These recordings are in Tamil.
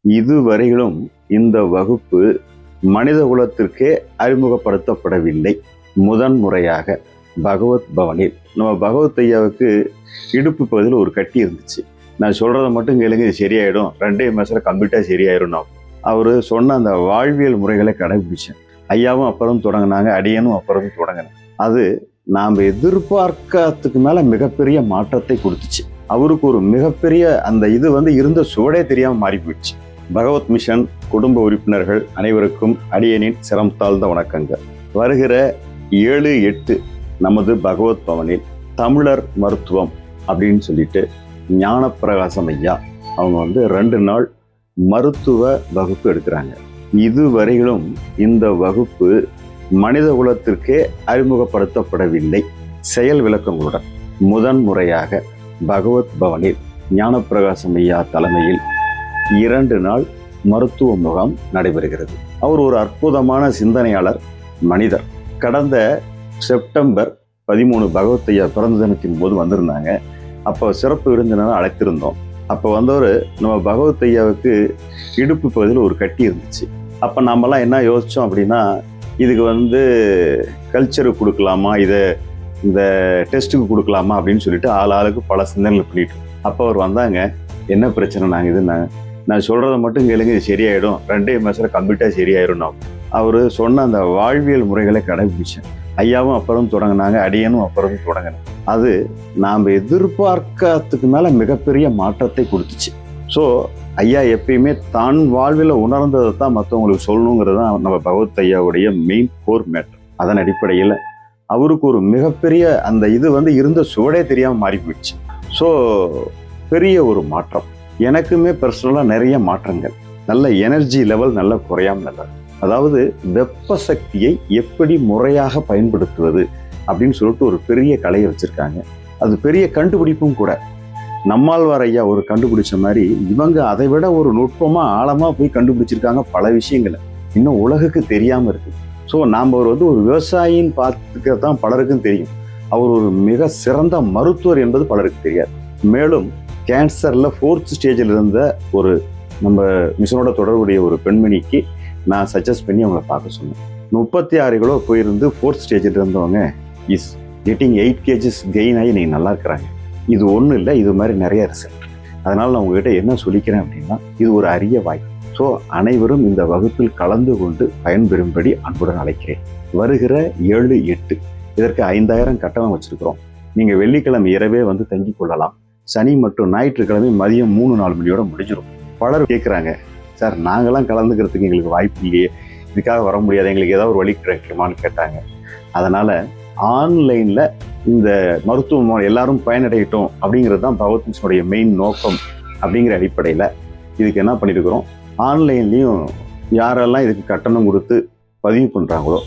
இதுவரையிலும் இந்த வகுப்பு மனித குலத்திற்கே அறிமுகப்படுத்தப்படவில்லை. முதன்முறையாக பகவத் பவனில் நம்ம பகவத் ஐயாவுக்கு இடுப்பு பகுதியில் ஒரு கட்டி இருந்துச்சு. நான் சொல்கிறத மட்டும் கேளுங்க, இது சரியாயிடும், 2 மாதத்தில் கம்ப்ளீட்டாக சரியாயிடும். அவர் சொன்ன அந்த வாழ்வியல் முறைகளை கடைபிடிச்சேன். ஐயாவும் அப்புறம் தொடங்கினாங்க, அடியனும் அப்புறம் தொடங்கினேன். அது நாம் எதிர்பார்க்கறதுக்கு மேலே மிகப்பெரிய மாற்றத்தை கொடுத்துச்சு. அவருக்கு ஒரு மிகப்பெரிய அந்த இது இருந்த சுவடே தெரியாமல் மாறி போயிடுச்சு. பகவத் மிஷன் குடும்ப உறுப்பினர்கள் அனைவருக்கும் அடியனின் சிரம் தாழ்ந்த வணக்கங்கள். வருகிற 7/8 நமது பகவத் பவனில் தமிழர் மருத்துவம் அப்படின்னு சொல்லிட்டு ஞானப்பிரகாசம் ஐயா அவங்க 2 நாள் மருத்துவ வகுப்பு எடுக்கிறாங்க. இதுவரையிலும் இந்த வகுப்பு மனித குலத்திற்கே அறிமுகப்படுத்தப்படவில்லை. செயல் விளக்கங்களுடன் முதன்முறையாக பகவத் பவனில் ஞானப்பிரகாசம் ஐயா தலைமையில் 2 நாள் மருத்துவ முகாம் நடைபெறுகிறது. அவர் ஒரு அற்புதமான சிந்தனையாளர், மனிதர். கடந்த செப்டம்பர் 13 பகவத் ஐயா பிறந்த தினத்தின் போது வந்திருந்தாங்க. அப்போ சிறப்பு விருந்தினராக அழைத்திருந்தோம். அப்போ வந்தவர் நம்ம பகவத் ஐயாவுக்கு இடுப்பு பகுதியில் ஒரு கட்டி இருந்துச்சு. அப்போ நாமெல்லாம் என்ன யோசித்தோம் அப்படின்னா, இதுக்கு கல்ச்சருக்கு கொடுக்கலாமா, இதை இந்த டெஸ்ட்டுக்கு கொடுக்கலாமா அப்படின்னு சொல்லிட்டு ஆளுக்கு பல சிந்தனைகள் பண்ணிட்டு. அப்போ அவர் வந்தாங்க, என்ன பிரச்சனை நாங்கள் நான் சொல்கிறத மட்டும் கேளுங்க, இது சரியாயிடும், 2 மாதத்தில் கம்ப்ளீட்டாக சரியாயிடும். அவர் சொன்ன அந்த வாழ்வியல் முறைகளை கடைபிடிச்சேன். ஐயாவும் அப்புறம் தொடங்கினாங்க, அடியனும் அப்புறம் தொடங்கினேன். அது நாம் எதிர்பார்க்கறதுக்கு மேலே மிகப்பெரிய மாற்றத்தை கொடுத்துச்சு. ஸோ ஐயா எப்பயுமே தான் வாழ்வில் உணர்ந்ததை தான் மற்றவங்களுக்கு சொல்லணுங்கிறது தான் நம்ம பகவத் ஐயாவுடைய மெயின் கோர் மேட்டர். அதன் அடிப்படையில் அவருக்கு ஒரு மிகப்பெரிய அந்த இது இருந்த சுவடே தெரியாமல் மாறி போயிடுச்சு. ஸோ பெரிய ஒரு மாற்றம். எனக்குமே பர்சனலாக நிறைய மாற்றங்கள். நல்ல எனர்ஜி லெவல் நல்லா குறையாமல் நல்லா, அதாவது வெப்ப சக்தியை எப்படி முறையாக பயன்படுத்துவது அப்படின்னு சொல்லிட்டு ஒரு பெரிய கலையை வச்சுருக்காங்க. அது பெரிய கண்டுபிடிப்பும் கூட. நம்மாழ்வார் ஐயா ஒரு கண்டுபிடிச்ச மாதிரி இவங்க அதை விட ஒரு நுட்பமாக ஆழமாக போய் கண்டுபிடிச்சிருக்காங்க பல விஷயங்களை. இன்னும் உலகுக்கு தெரியாமல் இருக்குது. ஸோ நாம் ஒரு விவசாயின்னு பார்த்துக்க தான் பலருக்கும் தெரியும். அவர் ஒரு மிக சிறந்த மருத்துவர் என்பது பலருக்கு தெரியாது. மேலும் கேன்சரில் 4th ஸ்டேஜில் இருந்த ஒரு நம்ம மிஷனோட தொடர்புடைய ஒரு பெண்மணிக்கு நான் சஜஸ்ட் பண்ணி அவங்களை பார்க்க சொன்னேன். 36 கிலோ போயிருந்து 4th ஸ்டேஜில் இருந்தவங்க இஸ் கெட்டிங் 8 kgs கெயின் ஆகி நீங்கள் நல்லா இருக்கிறாங்க. இது ஒன்றும் இல்லை, இது மாதிரி நிறைய ரிசல்ட். அதனால் நான் உங்ககிட்ட என்ன சொல்லிக்கிறேன் அப்படின்னா, இது ஒரு அரிய வாய்ப்பு. ஸோ அனைவரும் இந்த வகுப்பில் கலந்து கொண்டு பயன்பெறும்படி அன்புடன் அழைக்கிறேன். வருகிற 7/8 இதற்கு 5000 கட்டணம் வச்சுருக்கிறோம். நீங்கள் வெள்ளிக்கிழமை இரவே தங்கி கொள்ளலாம். சனி மற்றும் ஞாயிற்றுக்கிழமை மதியம் 3-4 மணியோட முடிஞ்சிடும். பலர் கேட்குறாங்க, சார் நாங்களாம் கலந்துக்கிறதுக்கு எங்களுக்கு வாய்ப்பு இல்லையே, இதுக்காக வர முடியாது, எங்களுக்கு ஏதாவது ஒரு வழி கிடைக்குமான்னு கேட்டாங்க. அதனால் ஆன்லைனில் இந்த மருத்துவம் எல்லாரும் பயனடையட்டும் அப்படிங்கிறது தான் பகவத் மிஷனுடைய மெயின் நோக்கம். அப்படிங்கிற அடிப்படையில் இதுக்கு என்ன பண்ணியிருக்கிறோம், ஆன்லைன்லேயும் யாரெல்லாம் இதுக்கு கட்டணம் கொடுத்து பதிவு பண்ணுறாங்களோ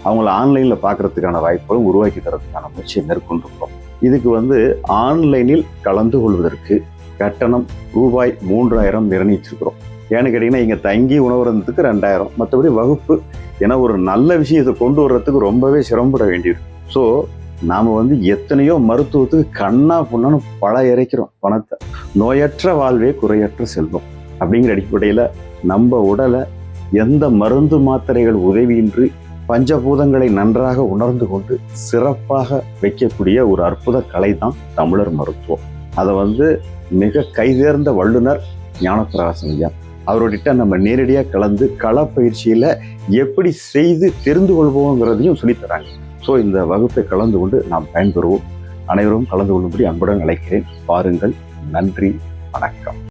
அவங்கள ஆன்லைனில் பார்க்குறதுக்கான வாய்ப்புகளும் உருவாக்கி தரதுக்கான முயற்சியை மேற்கொண்டிருக்கிறோம். இதுக்கு ஆன்லைனில் கலந்து கொள்வதற்கு கட்டணம் ரூபாய் 3000 நிர்ணயிச்சிருக்கிறோம். ஏன்னு கேட்டிங்கன்னா, இங்கே தங்கி உணவுறதுக்கு 2000, மற்றபடி வகுப்பு ஏன்னா ஒரு நல்ல விஷயத்தை கொண்டு வர்றதுக்கு ரொம்பவே சிரமப்பட வேண்டியிருக்கு. ஸோ நாம் எத்தனையோ மருத்துவத்துக்கு கண்ணா பொண்ணான்னு இறைக்கிறோம் பணத்தை. நோயற்ற வாழ்வே குறையற்ற செல்வம் அப்படிங்கிற அடிப்படையில் நம்ம உடலை எந்த மருந்து மாத்திரைகள் உதவியின்றி பஞ்சபூதங்களை நன்றாக உணர்ந்து கொண்டு சிறப்பாக வைக்கக்கூடிய ஒரு அற்புத கலை தான் தமிழர் மருத்துவம். அதை மிக கைதேர்ந்த வல்லுனர் ஞானப்பிரகாசம் ஐயா அவரோட நம்ம நேரடியாக கலந்து களப்பயிற்சியில் எப்படி செய்து தெரிந்து கொள்வோங்கிறதையும் சொல்லித்தராங்க. ஸோ இந்த வகுப்பை கலந்து கொண்டு நாம் பயன்பெறுவோம். அனைவரும் கலந்து கொள்ளும்படி அன்புடன் அழைக்கிறேன். பாருங்கள். நன்றி, வணக்கம்.